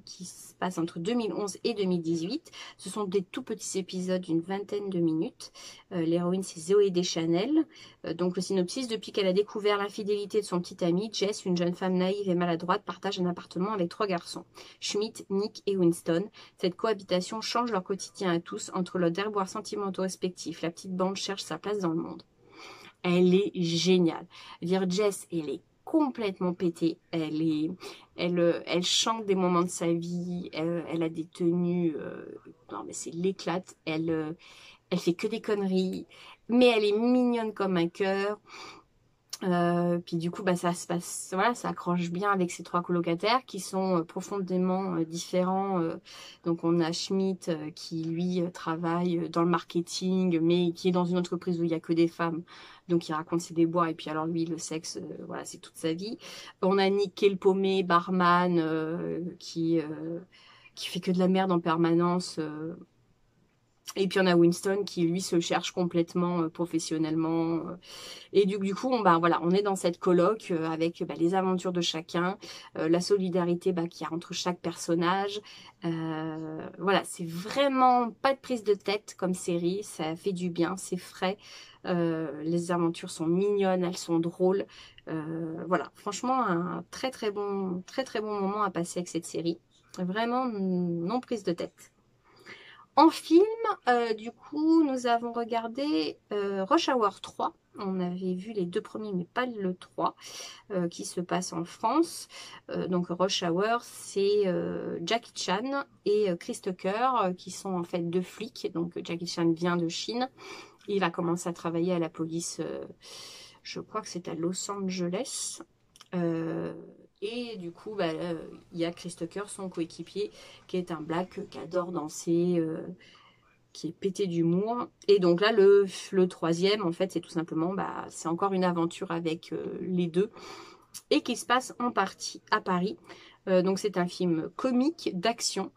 [SPEAKER 1] qui se passe entre 2011 et 2018. Ce sont des tout petits épisodes d'une vingtaine de minutes. L'héroïne, c'est Zooey Deschanel. Donc le synopsis, depuis qu'elle a découvert l'infidélité de son petit ami, Jess, une jeune femme naïve et maladroite, partage un appartement avec 3 garçons, Schmidt, Nick et Winston. Cette cohabitation change leur quotidien à tous. Entre leurs déboires sentimentaux respectifs, la petite bande cherche sa place dans le monde. Elle est géniale. Dire Jess, elle est complètement pétée. Elle chante des moments de sa vie. Elle a des tenues. Non, mais c'est l'éclate. Elle fait que des conneries. Mais elle est mignonne comme un cœur. Puis du coup, ça se passe, voilà, ça accroche bien avec ces 3 colocataires qui sont profondément différents. Donc on a Schmidt qui lui travaille dans le marketing, mais qui est dans une entreprise où il n'y a que des femmes. Donc il raconte ses déboires et puis alors lui, le sexe, voilà, c'est toute sa vie. On a Nick qui est le paumé, barman, qui fait que de la merde en permanence. Et puis on a Winston qui lui se cherche complètement professionnellement. Et du coup, voilà, on est dans cette coloc avec les aventures de chacun, la solidarité qu'il y a entre chaque personnage. Voilà, c'est vraiment pas de prise de tête comme série, ça fait du bien, c'est frais. Les aventures sont mignonnes, elles sont drôles. Voilà, franchement, un très très bon moment à passer avec cette série. Vraiment non prise de tête. En film, du coup, nous avons regardé Rush Hour 3. On avait vu les 2 premiers, mais pas le 3, qui se passe en France. Donc Rush Hour, c'est Jackie Chan et Chris Tucker, qui sont en fait 2 flics. Donc Jackie Chan vient de Chine. Il a commencé à travailler à la police, je crois que c'est à Los Angeles. Et du coup, bah, il y a Chris Tucker, son coéquipier, qui est un black qui adore danser, qui est pété d'humour. Et donc là, le troisième, en fait, c'est tout simplement, bah, c'est encore une aventure avec les deux, et qui se passe en partie à Paris. Donc c'est un film comique, d'action.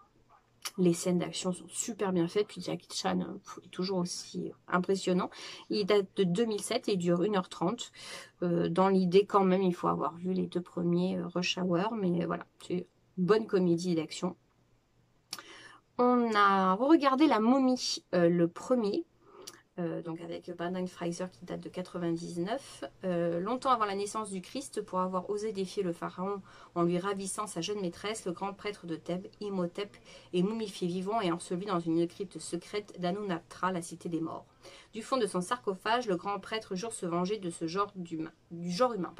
[SPEAKER 1] Les scènes d'action sont super bien faites, puis Jackie Chan est toujours aussi impressionnant. Il date de 2007 et il dure 1h30. Dans l'idée, quand même, il faut avoir vu les 2 premiers Rush Hour, mais voilà, c'est une bonne comédie d'action. On a regardé La Momie, le premier, donc avec Brendan Fraser, qui date de 99, longtemps avant la naissance du Christ, pour avoir osé défier le pharaon en lui ravissant sa jeune maîtresse, le grand prêtre de Thèbes, Imhotep, est momifié vivant et enseveli dans une crypte secrète d'Anunaptra, la cité des morts. Du fond de son sarcophage, le grand prêtre jure se venger de ce genre du genre humain.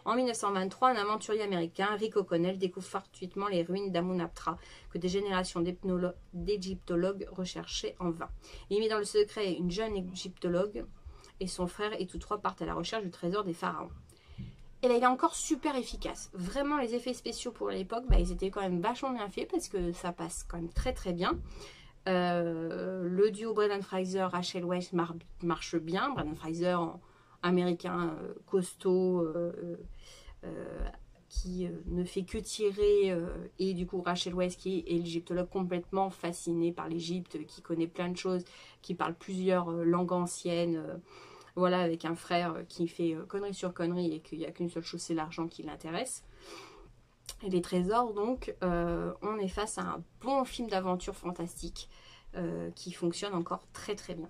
[SPEAKER 1] En 1923, un aventurier américain, Rick O'Connell, découvre fortuitement les ruines d'Amunaptra, que des générations d'égyptologues recherchaient en vain. Il met dans le secret une jeune égyptologue et son frère, et tous trois partent à la recherche du trésor des pharaons. Et là, il est encore super efficace. Vraiment, les effets spéciaux pour l'époque, bah, ils étaient quand même vachement bien faits, parce que ça passe quand même très très bien. Le duo Brendan Fraser, Rachel Weisz marche bien. Brendan Fraser, américain costaud, qui ne fait que tirer, et du coup Rachel Weisz, qui est l'égyptologue complètement fascinée par l'Égypte, qui connaît plein de choses, qui parle plusieurs langues anciennes, voilà, avec un frère qui fait connerie sur connerie, et qu'il n'y a qu'une seule chose, c'est l'argent qui l'intéresse. Et les trésors, donc, on est face à un bon film d'aventure fantastique qui fonctionne encore très très bien.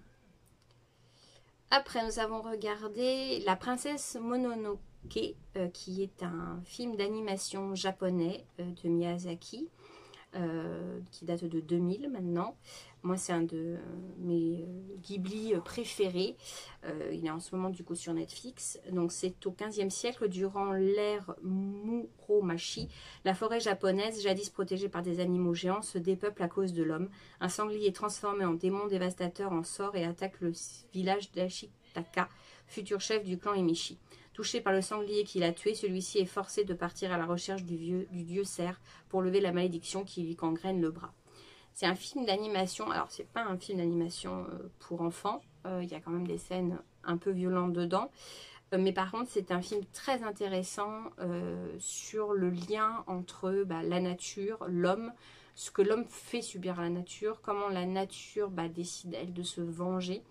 [SPEAKER 1] Après, nous avons regardé La Princesse Mononoke, qui est un film d'animation japonais de Miyazaki, qui date de 2000 maintenant. Moi, c'est un de mes Ghibli préférés. Il est en ce moment du coup sur Netflix. Donc, c'est au XVe siècle, durant l'ère Muromachi. La forêt japonaise, jadis protégée par des animaux géants, se dépeuple à cause de l'homme. Un sanglier transformé en démon dévastateur en sort et attaque le village d'Ashitaka, futur chef du clan Emishi. Touché par le sanglier qui l'a tué, celui-ci est forcé de partir à la recherche du dieu cerf pour lever la malédiction qui lui gangrène le bras. C'est un film d'animation, alors c'est pas un film d'animation pour enfants, il y a quand même des scènes un peu violentes dedans, mais par contre c'est un film très intéressant sur le lien entre la nature, l'homme, ce que l'homme fait subir à la nature, comment la nature décide elle de se venger.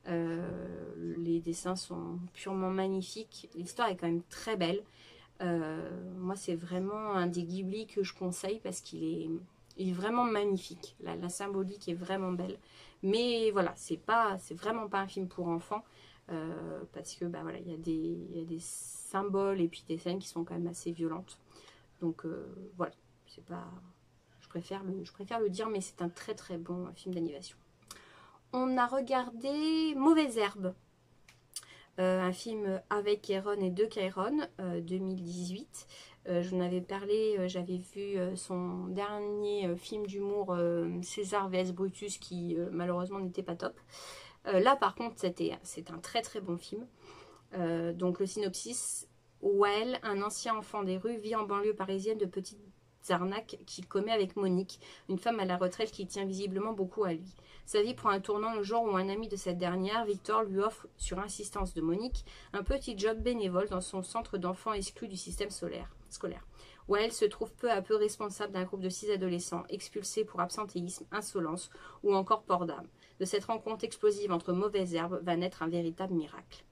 [SPEAKER 1] Les dessins sont purement magnifiques, l'histoire est quand même très belle. Moi c'est vraiment un des Ghibli que je conseille parce qu'il est vraiment magnifique, la symbolique est vraiment belle, mais voilà, c'est vraiment pas un film pour enfants, parce que voilà, il y a des symboles et puis des scènes qui sont quand même assez violentes, donc voilà, c'est pas, je préfère le dire, mais c'est un très très bon film d'animation. On a regardé Mauvaise Herbe, un film avec Kairon et de Kairon, 2018. J'en avais parlé, j'avais vu son dernier film d'humour, César vs Brutus, qui malheureusement n'était pas top. Là par contre c'est un très très bon film. Donc le synopsis: Wael, un ancien enfant des rues, vit en banlieue parisienne de petites arnaques qu'il commet avec Monique, une femme à la retraite qui tient visiblement beaucoup à lui. Sa vie prend un tournant le jour où un ami de cette dernière, Victor, lui offre, sur insistance de Monique, un petit job bénévole dans son centre d'enfants exclus du système scolaire. Wael se trouve peu à peu responsable d'un groupe de 6 adolescents expulsés pour absentéisme, insolence ou encore port d'âme. De cette rencontre explosive entre Mauvaise Herbe va naître un véritable miracle.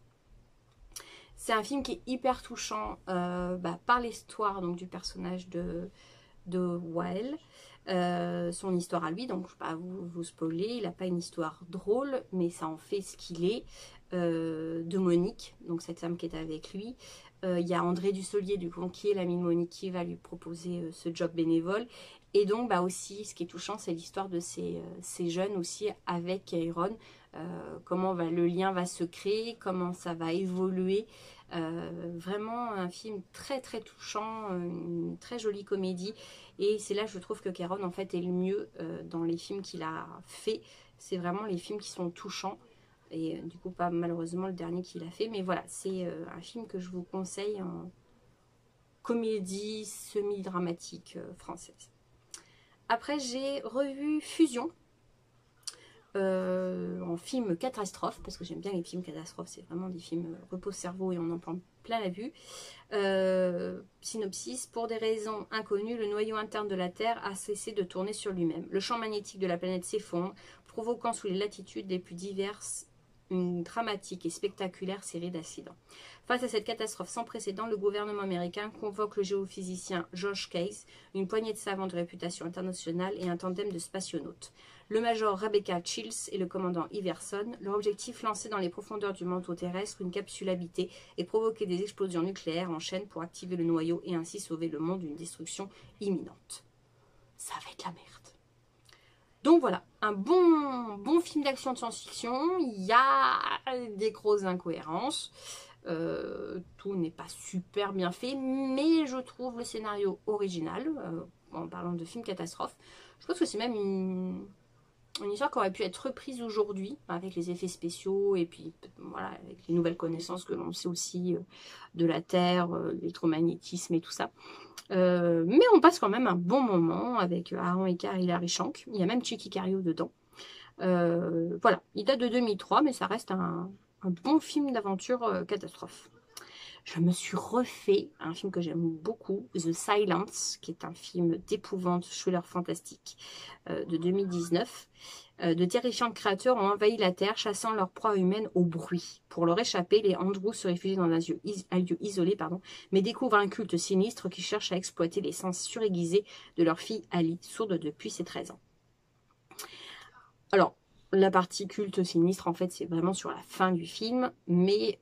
[SPEAKER 1] C'est un film qui est hyper touchant par l'histoire du personnage de Wael, son histoire à lui, donc je ne vais pas vous spoiler, il n'a pas une histoire drôle, mais ça en fait ce qu'il est, de Monique, donc cette femme qui est avec lui, Il y a André Dussolier, du coup, qui est l'ami de Monique, qui va lui proposer ce job bénévole. Et donc, bah aussi, ce qui est touchant, c'est l'histoire de ces jeunes aussi avec Aaron. Comment le lien va se créer, comment ça va évoluer. Vraiment un film très très touchant, une très jolie comédie. Et c'est là que je trouve que Caron en fait est le mieux dans les films qu'il a fait. C'est vraiment les films qui sont touchants. Et du coup, pas malheureusement le dernier qu'il a fait. Mais voilà, c'est un film que je vous conseille en comédie semi-dramatique française. Après, j'ai revu Fusion. En film catastrophe, parce que j'aime bien les films catastrophes, c'est vraiment des films repos-cerveau et on en prend plein la vue. Synopsis: pour des raisons inconnues, le noyau interne de la Terre a cessé de tourner sur lui-même. Le champ magnétique de la planète s'effondre, provoquant sous les latitudes les plus diverses une dramatique et spectaculaire série d'accidents. Face à cette catastrophe sans précédent, le gouvernement américain convoque le géophysicien Josh Case, une poignée de savants de réputation internationale et un tandem de spationautes. Le major Rebecca Chills et le commandant Iverson, leur objectif: lancer dans les profondeurs du manteau terrestre une capsule habitée et provoquer des explosions nucléaires en chaîne pour activer le noyau et ainsi sauver le monde d'une destruction imminente. Ça va être la merde. Donc voilà, un bon film d'action de science-fiction. Il y a des grosses incohérences. Tout n'est pas super bien fait, mais je trouve le scénario original, en parlant de film catastrophe. Je pense que c'est même une histoire qui aurait pu être reprise aujourd'hui, avec les effets spéciaux et puis voilà, avec les nouvelles connaissances que l'on sait aussi de la Terre, l'électromagnétisme et tout ça. Mais on passe quand même un bon moment avec Aaron Eckhart et Hilary Swank. Il y a même Chicky Cario dedans. Voilà, il date de 2003, mais ça reste un bon film d'aventure catastrophe. Je me suis refait un film que j'aime beaucoup, The Silence, qui est un film d'épouvante, thriller fantastique de 2019. De terrifiantes créatures ont envahi la Terre, chassant leur proie humaine au bruit. Pour leur échapper, les Andrews se réfugient dans un lieu isolé, mais découvrent un culte sinistre qui cherche à exploiter les sens suraiguisés de leur fille Ali, sourde depuis ses 13 ans. Alors, la partie culte sinistre, en fait, c'est vraiment sur la fin du film, mais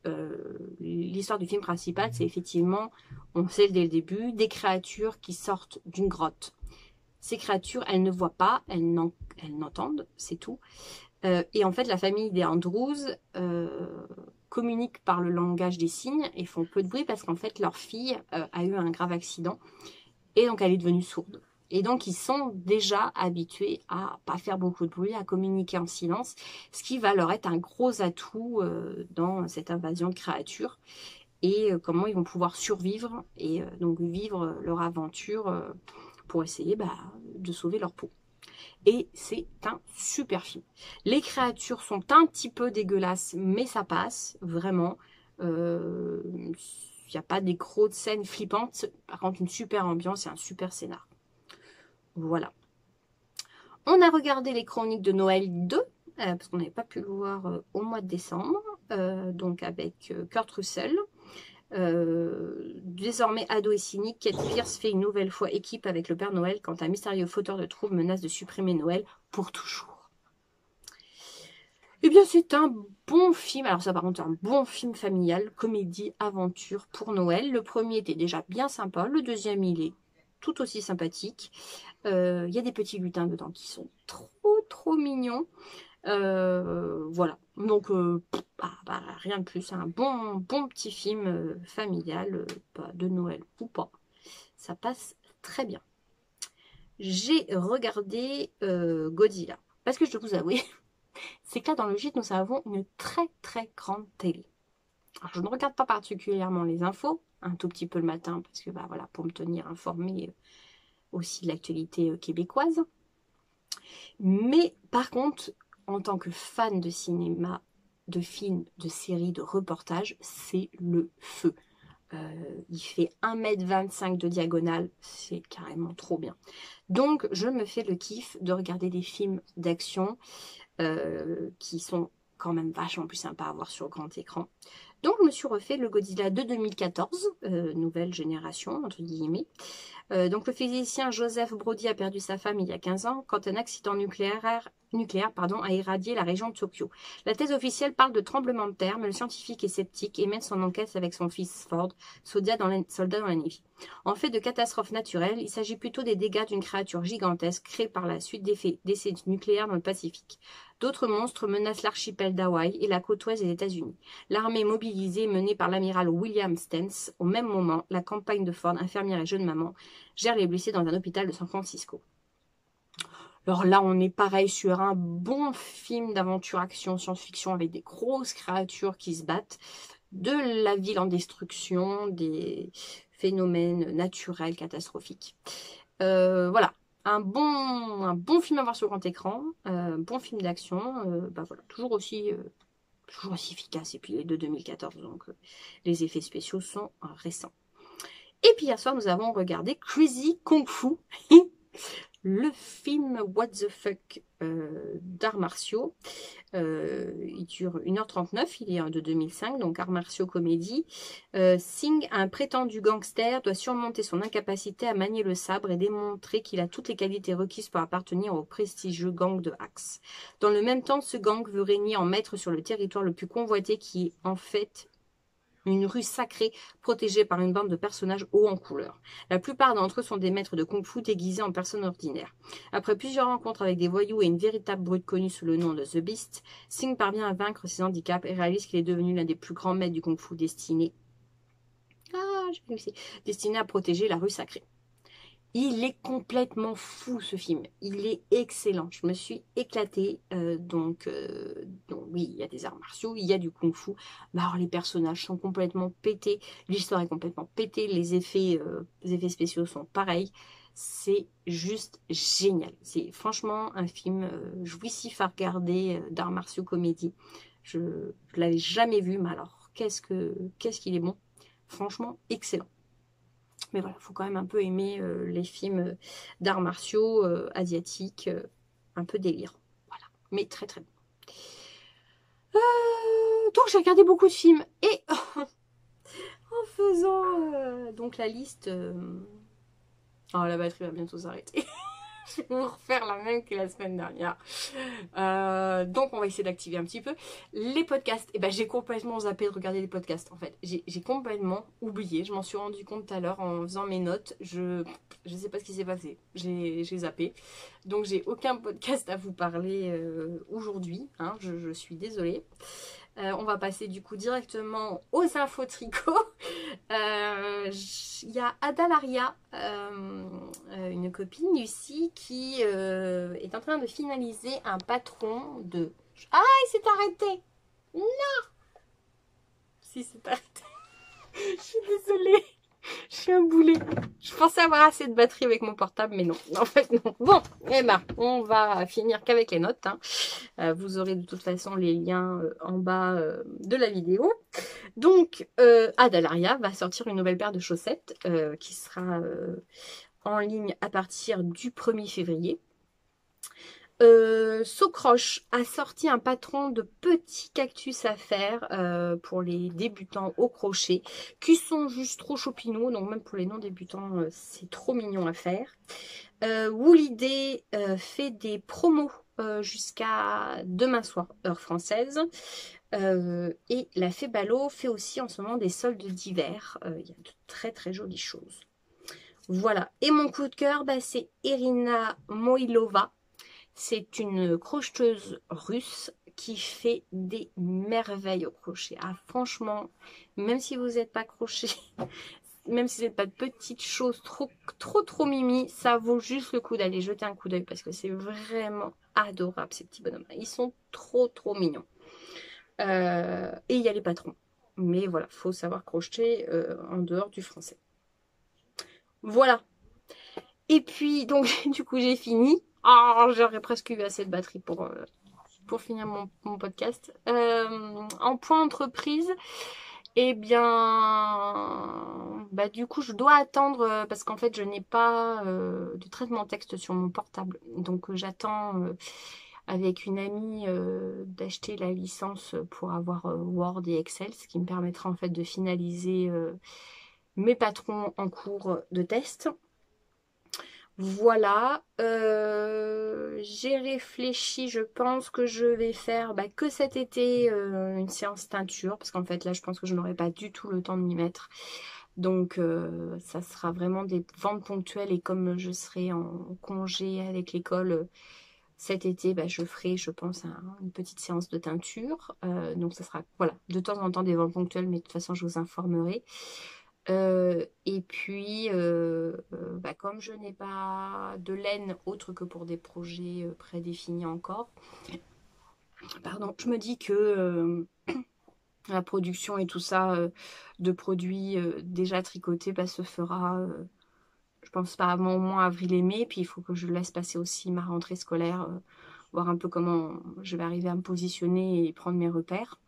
[SPEAKER 1] l'histoire du film principal, c'est effectivement, on sait dès le début, des créatures qui sortent d'une grotte. Ces créatures, elles ne voient pas, elles n'entendent, c'est tout. Et en fait, la famille des Andrews communique par le langage des signes et font peu de bruit parce qu'en fait, leur fille a eu un grave accident et donc elle est devenue sourde. Et donc, ils sont déjà habitués à pas faire beaucoup de bruit, à communiquer en silence, ce qui va leur être un gros atout dans cette invasion de créatures et comment ils vont pouvoir survivre et donc vivre leur aventure pour essayer de sauver leur peau. Et c'est un super film. Les créatures sont un petit peu dégueulasses, mais ça passe, vraiment. Il n'y a pas des grosses scènes flippantes. Par contre, une super ambiance et un super scénar. Voilà. On a regardé les Chroniques de Noël 2, parce qu'on n'avait pas pu le voir au mois de décembre, donc avec Kurt Russell. Désormais ado et cynique, Kate Pierce fait une nouvelle fois équipe avec le Père Noël quand un mystérieux fauteur de troubles menace de supprimer Noël pour toujours. Eh bien, c'est un bon film. Alors ça, par contre, c'est un bon film familial, comédie, aventure pour Noël. Le premier était déjà bien sympa. Le deuxième, il est tout aussi sympathique. Il y a des petits lutins dedans qui sont trop mignons. Voilà. Donc, rien de plus. Un bon petit film familial, de Noël ou pas. Ça passe très bien. J'ai regardé Godzilla. Parce que je dois vous avouer, c'est que là, dans le gîte, nous avons une très grande télé. Alors, je ne regarde pas particulièrement les infos, un tout petit peu le matin, parce que voilà, pour me tenir informée aussi de l'actualité québécoise. Mais par contre, en tant que fan de cinéma, de films, de séries, de reportages, c'est le feu. Il fait 1,25 m de diagonale, c'est carrément trop bien. Donc, je me fais le kiff de regarder des films d'action qui sont quand même vachement plus sympas à voir sur grand écran. Donc, je me suis refait le Godzilla de 2014, nouvelle génération, entre guillemets. Donc, le physicien Joseph Brody a perdu sa femme il y a 15 ans quand un accident nucléaire nucléaire a irradié la région de Tokyo. La thèse officielle parle de tremblement de terre, mais le scientifique est sceptique et mène son enquête avec son fils Ford, soldat dans la Navy. En fait de catastrophe naturelle, il s'agit plutôt des dégâts d'une créature gigantesque créée par la suite d'essais nucléaires dans le Pacifique. D'autres monstres menacent l'archipel d'Hawaï et la côte ouest des États-Unis. L'armée mobilisée, menée par l'amiral William Stens, au même moment, la campagne de Ford, infirmière et jeune maman, gère les blessés dans un hôpital de San Francisco. Alors là, on est pareil sur un bon film d'aventure action science-fiction avec des grosses créatures qui se battent, de la ville en destruction, des phénomènes naturels catastrophiques. Voilà, un bon film à voir sur grand écran, bon film d'action, voilà, toujours aussi efficace. Et puis il est de 2014, donc les effets spéciaux sont récents. Et puis hier soir, nous avons regardé Crazy Kung Fu. Le film What the Fuck d'arts martiaux. Il dure 1h39, il est de 2005, donc arts martiaux comédie. Singh, un prétendu gangster, doit surmonter son incapacité à manier le sabre et démontrer qu'il a toutes les qualités requises pour appartenir au prestigieux gang de Axe. Dans le même temps, ce gang veut régner en maître sur le territoire le plus convoité qui est en fait une rue sacrée protégée par une bande de personnages hauts en couleur. La plupart d'entre eux sont des maîtres de kung-fu déguisés en personnes ordinaires. Après plusieurs rencontres avec des voyous et une véritable brute connue sous le nom de The Beast, Singh parvient à vaincre ses handicaps et réalise qu'il est devenu l'un des plus grands maîtres du kung-fu destiné à protéger la rue sacrée. Il est complètement fou ce film, il est excellent, je me suis éclatée, donc oui, il y a des arts martiaux, il y a du kung-fu, mais alors les personnages sont complètement pétés, l'histoire est complètement pétée, les effets spéciaux sont pareils, c'est juste génial, c'est franchement un film jouissif à regarder, d'arts martiaux comédie, je ne l'avais jamais vu, mais alors qu'est-ce qu'il est bon, franchement excellent. Mais voilà, il faut quand même un peu aimer les films d'arts martiaux asiatiques, un peu délire. Voilà, mais très très bon. Donc j'ai regardé beaucoup de films et en faisant donc la liste... Oh, la batterie va bientôt s'arrêter. Je vais vous refaire la même que la semaine dernière. Donc on va essayer d'activer un petit peu. Les podcasts, j'ai complètement zappé de regarder les podcasts en fait. J'ai complètement oublié. Je m'en suis rendu compte tout à l'heure en faisant mes notes. Je sais pas ce qui s'est passé. J'ai zappé. Donc j'ai aucun podcast à vous parler aujourd'hui. Hein, je suis désolée. On va passer du coup directement aux infos tricot. Il y a Adalaria, une copine Lucie, qui est en train de finaliser un patron de... Ah, il s'est arrêté! Non! Si, c'est arrêté. Je suis désolée. Je suis un boulet. Je pensais avoir assez de batterie avec mon portable, mais non. En fait, non. Bon, on va finir qu'avec les notes. Hein. Vous aurez de toute façon les liens en bas de la vidéo. Donc, Adalaria va sortir une nouvelle paire de chaussettes qui sera en ligne à partir du 1er février. Socroche a sorti un patron de petits cactus à faire pour les débutants au crochet qui sont juste trop chopinous, donc même pour les non-débutants c'est trop mignon à faire. Woolidé fait des promos jusqu'à demain soir heure française et la Fée Ballot fait aussi en ce moment des soldes d'hiver. Il y a de très très jolies choses. Voilà, et mon coup de cœur c'est Irina Moilova. C'est une crocheteuse russe qui fait des merveilles au crochet. Ah, franchement, même si vous n'êtes pas crochet, même si vous n'êtes pas de petites choses trop mimi, ça vaut juste le coup d'aller jeter un coup d'œil parce que c'est vraiment adorable ces petits bonhommes. Ils sont trop mignons. Et il y a les patrons. Mais voilà, il faut savoir crocheter en dehors du français. Voilà. Et puis, donc, du coup, j'ai fini. Oh, j'aurais presque eu assez de batterie pour finir mon podcast. En point entreprise, du coup, je dois attendre parce qu'en fait, je n'ai pas de traitement texte sur mon portable. Donc, j'attends avec une amie d'acheter la licence pour avoir Word et Excel, ce qui me permettra en fait de finaliser mes patrons en cours de test. Voilà, j'ai réfléchi, je pense que je vais faire que cet été une séance teinture, parce qu'en fait là je pense que je n'aurai pas du tout le temps de m'y mettre. Donc ça sera vraiment des ventes ponctuelles et comme je serai en congé avec l'école cet été, je ferai je pense une petite séance de teinture. Donc ça sera voilà, de temps en temps des ventes ponctuelles, mais de toute façon je vous informerai. Et puis, comme je n'ai pas de laine autre que pour des projets prédéfinis encore, pardon, je me dis que la production et tout ça de produits déjà tricotés se fera, je pense pas avant au moins avril et mai. Puis il faut que je laisse passer aussi ma rentrée scolaire, voir un peu comment je vais arriver à me positionner et prendre mes repères.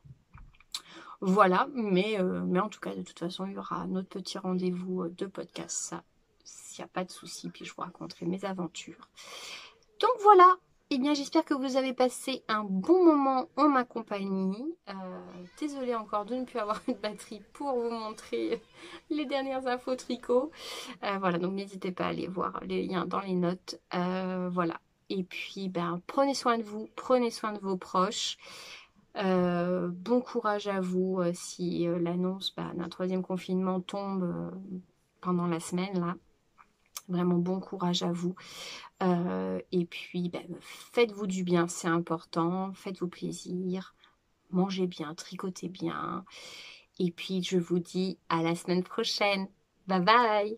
[SPEAKER 1] Voilà, mais en tout cas, de toute façon, il y aura notre petit rendez-vous de podcast, ça, s'il n'y a pas de souci, puis je vous raconterai mes aventures. Donc voilà, eh bien j'espère que vous avez passé un bon moment en ma compagnie. Désolée encore de ne plus avoir une batterie pour vous montrer les dernières infos tricot. Voilà, donc n'hésitez pas à aller voir les liens dans les notes. Voilà, et puis prenez soin de vous, prenez soin de vos proches. Bon courage à vous si l'annonce d'un troisième confinement tombe pendant la semaine là. Vraiment bon courage à vous. Et puis faites-vous du bien, c'est important. Faites-vous plaisir. Mangez bien, tricotez bien. Et puis je vous dis à la semaine prochaine. Bye bye!